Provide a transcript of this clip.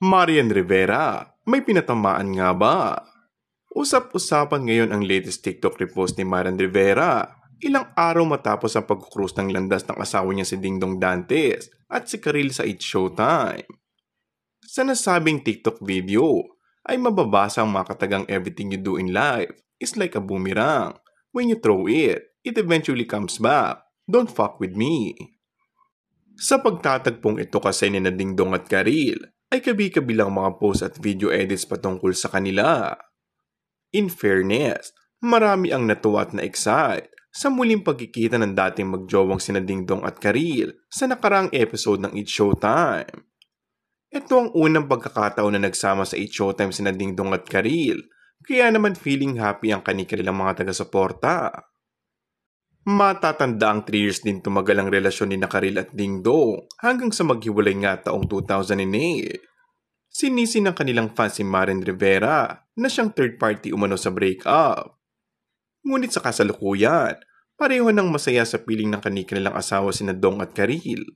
Marian Rivera, may pinatamaan nga ba? Usap-usapan ngayon ang latest TikTok repost ni Marian Rivera. Ilang araw matapos ang pag-cruise ng landas ng asawa niya si Dingdong Dantes at si Karil sa It's Showtime. Sa nasabing TikTok video ay mababasa ang mga katagang everything you do in life is like a boomerang. When you throw it, it eventually comes back. Don't fuck with me. Sa pagtatagpong ito kasi ni Dingdong at Karil, ay kabi-kabilang mga post at video edits patungkol sa kanila. In fairness, marami ang natuwa at na-excite sa muling pagkikita ng dating magjowang sina Dingdong at Karil sa nakaraang episode ng It's Showtime. Ito ang unang pagkakataon na nagsama sa It's Showtime sina Dingdong at Karil, kaya naman feeling happy ang kanilang mga taga-suporta. Matatanda ang 3 years din tumagal ang relasyon ni Karil at Dingdong hanggang sa maghiwalay nga taong 2008. Sinisi ng kanilang fan si Marian Rivera na siyang third party umano sa breakup. Ngunit sa kasalukuyan, pareho nang masaya sa piling ng kanilang asawa sina Dong at Karil.